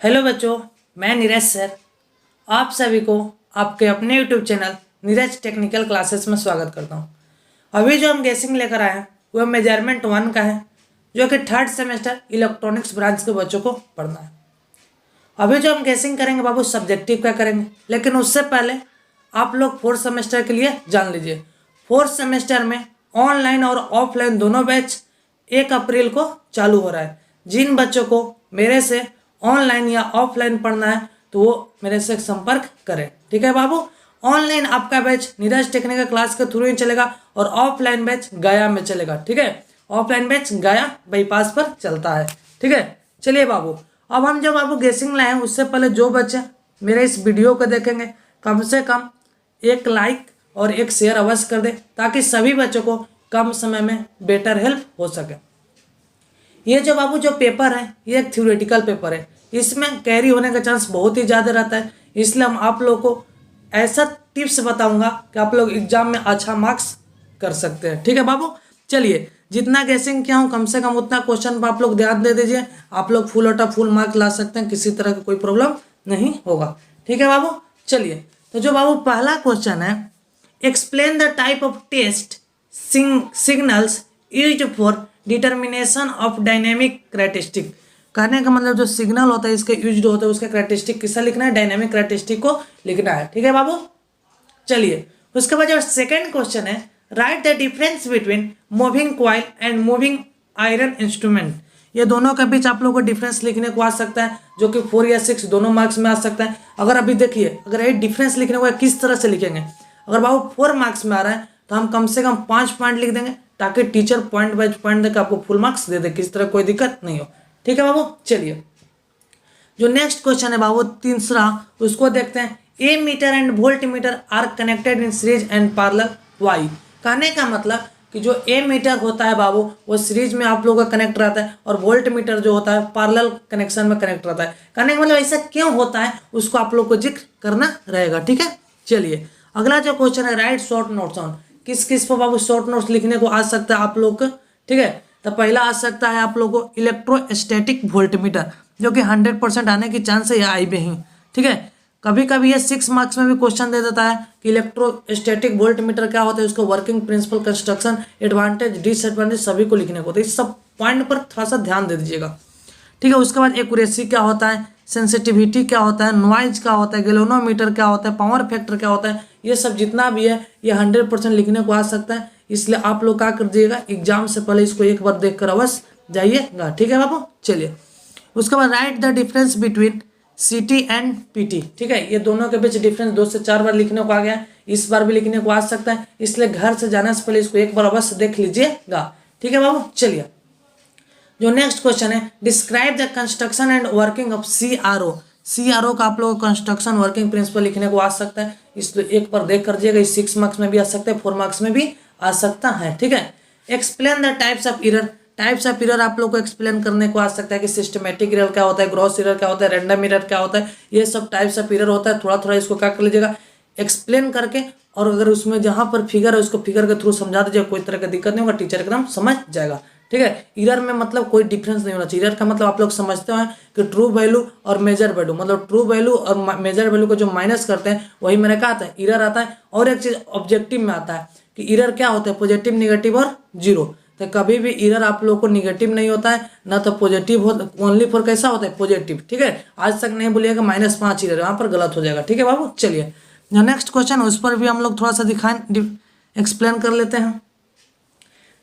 Hello बच्चों, मैं Neeraj sir आप सभी को आपके अपने YouTube channel Neeraj technical classes में स्वागत करता हूं। अभी जो हम गेसिंग लेकर आए हैं वह मेजरमेंट 1 का है, जो कि 3rd सेमेस्टर इलेक्ट्रॉनिक्स ब्रांच के बच्चों को पढ़ना है। अभी जो हम गेसिंग करेंगे बाबू सब्जेक्टिव का करेंगे, लेकिन उससे पहले आप लोग 4th सेमेस्टर के लिए जान लीजिए। 4th सेमेस्टर में ऑनलाइन और ऑफलाइन दोनों बैच 1 अप्रैल को चालू हो रहा है। जिन बच्चों को मेरे से ऑनलाइन या ऑफलाइन पढ़ना है तो वो मेरे से संपर्क करें, ठीक है बाबू। ऑनलाइन आपका बैच नीरज टेक्निकल क्लास के थ्रू ही चलेगा और ऑफलाइन बैच गया में चलेगा, ठीक है। ऑफलाइन बैच गया बाईपास पर चलता है, ठीक है। चलिए बाबू, अब हम जब बाबू गेसिंग लाए हैं उससे पहले जो बच्चे मेरे इस वीडियो को देखेंगे कम से कम 1 लाइक और 1 शेयर अवश्य कर दे, ताकि सभी बच्चों को कम समय में बेटर हेल्प हो सके। ये जो बाबू जो पेपर है ये एक थ्योरेटिकल पेपर है, इसमें कैरी होने का चांस बहुत ही ज़्यादा रहता है। इसलिए हम आप लोगों को ऐसा टिप्स बताऊंगा कि आप लोग एग्जाम में अच्छा मार्क्स कर सकते हैं, ठीक है बाबू। चलिए, जितना गेसिंग किया हूँ कम से कम उतना क्वेश्चन पर आप लोग ध्यान दे दीजिए। आप लोग फुल मार्क ला सकते हैं, किसी तरह का कोई प्रॉब्लम नहीं होगा, ठीक है बाबू। चलिए, तो जो बाबू पहला क्वेश्चन है, explain the type of test signals used for determination of dynamic characteristic. कहने का मतलब जो सिग्नल होता है इसके यूज्ड होता है उसका कैरेक्टरिस्टिक किसका लिखना है, डायनेमिक कैरेक्टरिस्टिक को लिखना है, ठीक है बाबू। चलिए, उसके बाद जो सेकंड क्वेश्चन है, write the difference between moving coil and moving iron instrument. ये दोनों के बीच आप लोगों को डिफरेंस लिखने को आ सकता है, जो कि 4 या 6 दोनों मार्क्स में आ सकता है। अगर अभी देखिए, अगर ये डिफरेंस लिखने को किस तरह से लिखेंगे, अगर बाबू 4 मार्क्स में आ रहा है तो हम कम से कम 5 पॉइंट लिख देंगे, ताकि टीचर पॉइंट बाय पॉइंट देकर आपको फुल मार्क्स दे दे, किसी तरह कोई दिक्कत नहीं हो, ठीक है बाबू। चलिए, जो नेक्स्ट क्वेश्चन है बाबू तीसरा, उसको देखते हैं। Ammeter and voltmeter are connected in series and parallel why. कहने का मतलब कि जो ए मीटर होता है बाबू वो सीरीज में आप लोगों का कनेक्ट रहता है, और वोल्ट मीटर जो होता है पैरेलल कनेक्शन में कनेक्ट रहता है। कहने का मतलब ऐसा क्यों होता है उसको आप लोग को जिक्र करना रहेगा, ठीक है। चलिए, अगला जो क्वेश्चन है, राइट शॉर्ट नोट्स ऑन। किस किस पर बाबू शॉर्ट नोट्स लिखने को आ सकता है आप लोग को, ठीक है। तो पहला आ सकता है आप लोग को इलेक्ट्रोस्टैटिक वोल्टमीटर, जो कि 100% आने की चांस है, या आई भी ही, ठीक है। कभी कभी ये 6 मार्क्स में भी क्वेश्चन दे देता है कि इलेक्ट्रोस्टैटिक वोल्टमीटर क्या होता है, उसको working principle, construction, advantage, disadvantage सभी को लिखने को होता है। इस सब पॉइंट पर थोड़ा सा ध्यान दे दीजिएगा, ठीक है। उसके बाद एक्यूरेसी क्या होता है, सेंसिटिविटी क्या होता है, नॉइज क्या होता है, गैल्वेनोमीटर क्या होता है, पावर फैक्टर क्या होता है, ये सब जितना भी है ये 100% लिखने को आ सकता है। इसलिए आप लोग क्या कर दिएगा, एग्जाम से पहले इसको एक बार देख कर अवश्य जाइएगा, ठीक है बाबू। चलिए, उसके बाद राइट द डिफरेंस बिटवीन सीटी एंड पीटी, ठीक है। ये दोनों के बीच डिफरेंस 2 से 4 बार लिखने को आ गया है, इस बार भी लिखने को आ सकता है, इसलिए घर से जाने से पहले इसको एक बार अवश्य देख लीजिएगा, ठीक है बाबू। चलिए, जो नेक्स्ट क्वेश्चन है, describe the construction and working of CRO. CRO का आप लोगों को कंस्ट्रक्शन वर्किंग प्रिंसिपल लिखने को आ सकता है, इसलिए एक बार देख कर दिएगा। 6 मार्क्स में भी आ सकता है, 4 मार्क्स में भी आ सकता है, ठीक है। Explain the types of error. Types of error आप लोग को एक्सप्लेन करने को आ सकता है कि सिस्टमेटिक एरर क्या होता है, ग्रॉस एरर क्या होता है, रैंडम एरर क्या होता है, ये सब टाइप्स ऑफ एरर होता है। थोड़ा थोड़ा इसको क्या कर लीजिएगा, एक्सप्लेन करके, और अगर उसमें जहाँ पर फिगर है उसको फिगर के थ्रू समझा दीजिए, कोई तरह का दिक्कत नहीं होगा, टीचर एकदम समझ जाएगा, ठीक है। एरर में मतलब कोई डिफरेंस नहीं होना चाहिए। एरर का मतलब आप लोग समझते हैं कि ट्रू वैल्यू और मेजर वैल्यू, मतलब ट्रू वैल्यू और मेजर वैल्यू को जो माइनस करते हैं वही मैंने कहा था एरर आता है। और एक चीज ऑब्जेक्टिव में आता है कि एरर क्या होता है, पॉजिटिव, नेगेटिव और जीरो। तो कभी भी एरर आप लोगों को नेगेटिव नहीं होता है, ना तो पॉजिटिव होता, ओनली फॉर कैसा होता है, पॉजिटिव, ठीक है। आज तक नहीं बोलिएगा -5 एरर, यहाँ पर गलत हो जाएगा, ठीक है बाबू। चलिए, जो नेक्स्ट क्वेश्चन उस पर भी हम लोग थोड़ा सा एक्सप्लेन कर लेते हैं।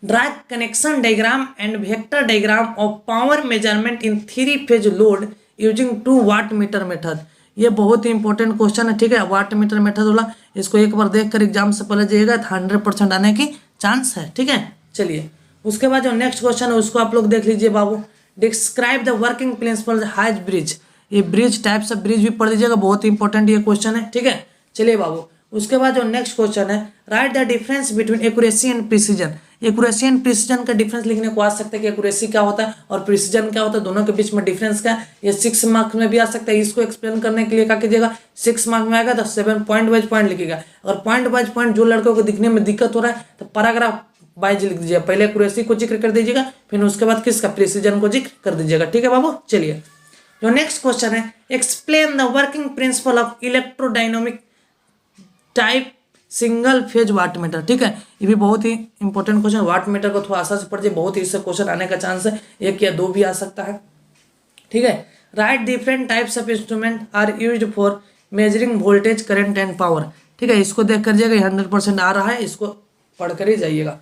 Draw connection diagram and vector diagram of power measurement in 3 phase load using 2 watt meter method. ये बहुत ही इंपॉर्टेंट क्वेश्चन है, ठीक है। वाट मीटर मेथड वाला, इसको एक बार देखकर एग्जाम से पहले जाइएगा, 100% आने की चांस है, ठीक है। चलिए, उसके बाद जो नेक्स्ट क्वेश्चन है उसको आप लोग देख लीजिए बाबू। Describe the working principle Hay's bridge. ये ब्रिज टाइप्स ऑफ ब्रिज भी पढ़ लीजिएगा, बहुत ही इंपॉर्टेंट ये क्वेश्चन है, ठीक है। चलिए बाबू, उसके बाद जो नेक्स्ट क्वेश्चन है, write the difference between accuracy and precision. Accuracy and precision का डिफरेंस लिखने को आ सकता है कि एक्यूरेसी क्या होता है और प्रिसीजन क्या होता है, दोनों के बीच में डिफरेंस क्या है। ये 6 मार्क्स में भी आ सकता है। इसको एक्सप्लेन करने के लिए क्या कीजिएगा, 6 मार्क्स में आएगा तो 7 पॉइंट वाइज पॉइंट लिखिएगा। अगर पॉइंट वाइज पॉइंट जो लड़कों को दिखने में दिक्कत हो रहा है तो पैराग्राफ वाइज लिख दीजिएगा। पहले एक्यूरेसी को जिक्र कर दीजिएगा, फिर उसके बाद किसका, प्रिसीजन को जिक्र कर दीजिएगा, ठीक है बाबू। चलिए, जो नेक्स्ट क्वेश्चन है, explain the working principle of electrodynamic type single phase watt meter. ठीक है, ये भी बहुत ही इंपॉर्टेंट क्वेश्चन। वाट मीटर को थोड़ा आसान से पढ़ जाए, बहुत ही इससे क्वेश्चन आने का चांस है, 1 या 2 भी आ सकता है। ठीक है, write different types of instrument are used for measuring voltage, current and power. ठीक है, इसको देख कर जाइएगा, 100% आ रहा है, इसको पढ़ कर ही जाइएगा।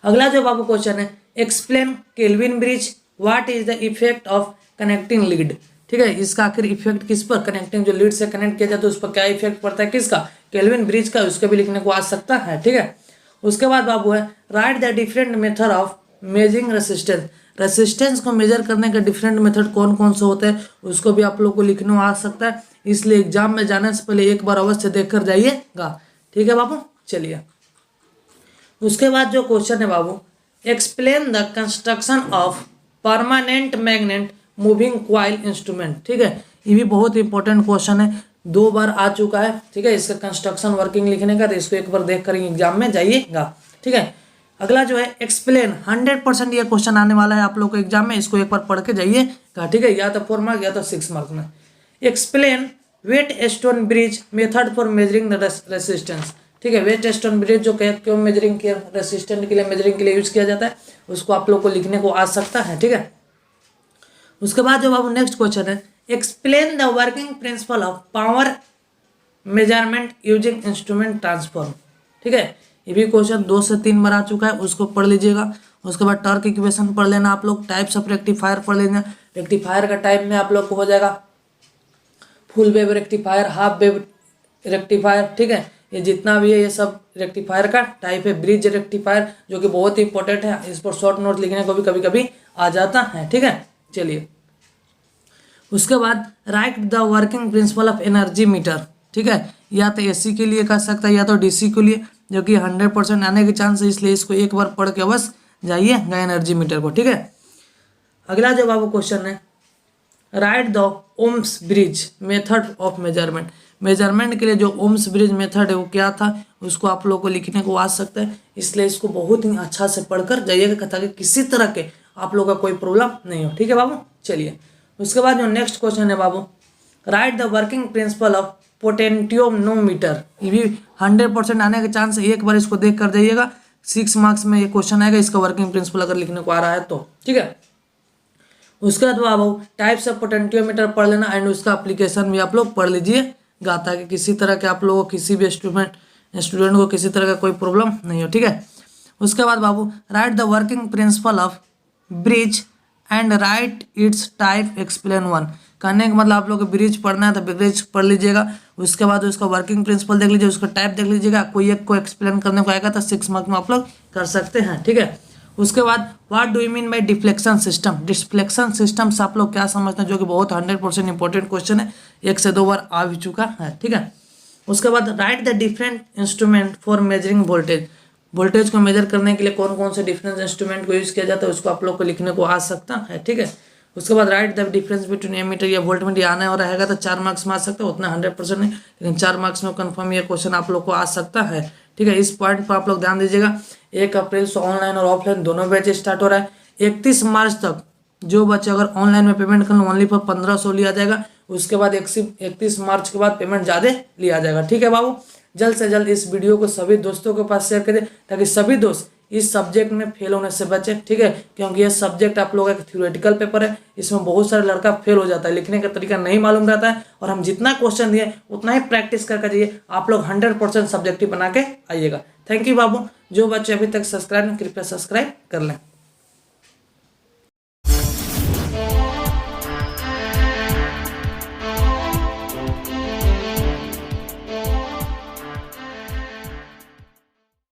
अगला जो बाबू क्वेश्चन है, explain kelvin bridge, what is the effect of connecting lead. ठीक है, इसका आखिर इफेक्ट किस पर, कनेक्टिंग जो लीड से कनेक्ट किया जाता है उस पर क्या इफेक्ट पड़ता है, किसका, केल्विन ब्रिज का, उसके भी लिखने को आ सकता है। ठीक है, उसके बाद बाबू है, write the different method of measuring resistance. Resistance को मेजर करने के डिफरेंट मेथड कौन कौन से होते हैं, उसको भी आप लोग को लिखने आ सकता है, इसलिए एग्जाम में जाने से पहले एक बार अवश्य देख कर जाइएगा। ठीक है बाबू, चलिए उसके बाद जो क्वेश्चन है बाबू, explain the construction of permanent magnet moving coil instrument. ठीक है, ये भी बहुत इंपॉर्टेंट क्वेश्चन है, 2 बार आ चुका है। ठीक है, इसका कंस्ट्रक्शन वर्किंग लिखने का, तो इसको एक बार देख कर एग्जाम में जाइएगा। ठीक है, अगला जो है एक्सप्लेन, 100% ये क्वेश्चन आने वाला है आप लोग को एग्जाम में, इसको एक बार पढ़ के जाइएगा। ठीक है, या तो 4 मार्क या तो 6 मार्क में। Explain Wheatstone bridge method for measuring the resistance. ठीक है, वेट स्टोन ब्रिज जो क्यों मेजरिंग किया, रेसिस्टेंट के लिए मेजरिंग के लिए यूज किया जाता है, उसको आप लोग को लिखने को आ सकता है। ठीक है, उसके बाद जो बाबू नेक्स्ट क्वेश्चन है, explain the working principle of power measurement using instrument transform. ठीक है, ये भी क्वेश्चन 2 से 3 बार आ चुका है, उसको पढ़ लीजिएगा। उसके बाद टॉर्क इक्वेशन पढ़ लेना आप लोग, टाइप्स ऑफ रेक्टिफायर पढ़ लेना। रेक्टिफायर का टाइप में आप लोग को हो जाएगा full wave rectifier, half wave rectifier. ठीक है, ये जितना भी है ये सब रेक्टिफायर का टाइप है। ब्रिज रेक्टिफायर जो कि बहुत ही इंपॉर्टेंट है, इस पर शॉर्ट नोट लिखने को भी कभी कभी आ जाता है। ठीक है, चलिए उसके बाद write the working principle of energy meter. ठीक है, या तो एसी के लिए कर सकता है या तो डीसी के लिए, जो कि 100% आने के चांस है, इसलिए इसको एक बार पढ़ के बस जाइएगा एनर्जी मीटर को। ठीक है, अगला जो बाबू क्वेश्चन है, write the Ohm's bridge method of measurement. Measurement के लिए जो ओम्स ब्रिज मेथड है वो क्या था, उसको आप लोगों को लिखने को आ सकता है, इसलिए इसको बहुत ही अच्छा से पढ़कर जाइएगा ताकि किसी तरह के आप लोगों का कोई प्रॉब्लम नहीं हो। ठीक है बाबू, चलिए उसके बाद जो नेक्स्ट क्वेश्चन है बाबू, write the working principle of potentiometer. ये भी 100% आने के चांस है, एक बार इसको देख कर जाइएगा, 6 मार्क्स में ये क्वेश्चन आएगा, इसका वर्किंग प्रिंसिपल अगर लिखने को आ रहा है तो। ठीक है, उसके बाद बाबू टाइप्स ऑफ पोटेंटियोमीटर पढ़ लेना एंड उसका एप्लीकेशन भी आप लोग पढ़ लीजिएगा, ताकि किसी तरह के आप लोगों को किसी भी स्टूडेंट को किसी तरह का कोई प्रॉब्लम नहीं हो। ठीक है, उसके बाद बाबू write the working principle of bridge and write its type explain 1। कहने का मतलब आप लोग को ब्रिज पढ़ना है तो ब्रिज पढ़ लीजिएगा, उसके बाद उसका वर्किंग प्रिंसिपल देख लीजिए, उसका टाइप देख लीजिएगा, कोई एक को एक्सप्लेन करने को आएगा तो 6 मार्क में आप लोग कर सकते हैं। ठीक है, उसके बाद what do you mean by deflection system. Deflection system से आप लोग क्या समझते हैं, जो कि बहुत 100% इंपॉर्टेंट क्वेश्चन है, 1 से 2 बार आ भी चुका है। ठीक है, उसके बाद write the different instrument for measuring voltage. Voltage को मेजर करने के लिए कौन कौन से डिफरेंस इंस्ट्रूमेंट को यूज किया जाता है, उसको आप लोग को लिखने को आ सकता है। ठीक है, उसके बाद write the difference between ammeter या वोल्ट मीटर आना और रहेगा तो 4 मार्क्स में आ सकता है, उतना 100% नहीं, लेकिन 4 मार्क्स में कंफर्म ये क्वेश्चन आप लोग को आ सकता है। ठीक है, इस पॉइंट पर आप लोग ध्यान दीजिएगा। 1 अप्रैल से ऑनलाइन और ऑफलाइन दोनों बैच स्टार्ट हो रहा है। 31 मार्च तक जो बच्चे अगर ऑनलाइन में पेमेंट करें ओनली फॉर 1500 लिया जाएगा, उसके बाद 31 मार्च के बाद पेमेंट ज़्यादा लिया जाएगा। ठीक है बाबू, जल्द से जल्द इस वीडियो को सभी दोस्तों के पास शेयर करें ताकि सभी दोस्त इस सब्जेक्ट में फेल होने से बचे। ठीक है, क्योंकि ये सब्जेक्ट आप लोगों का थ्योरेटिकल पेपर है, इसमें बहुत सारे लड़का फेल हो जाता है, लिखने का तरीका नहीं मालूम रहता है, और हम जितना क्वेश्चन दिए उतना ही प्रैक्टिस करके जाइए, आप लोग 100% सब्जेक्टिव बना के आइएगा। थैंक यू बाबू, जो बच्चे अभी तक सब्सक्राइब नहीं, कृपया सब्सक्राइब कर लें।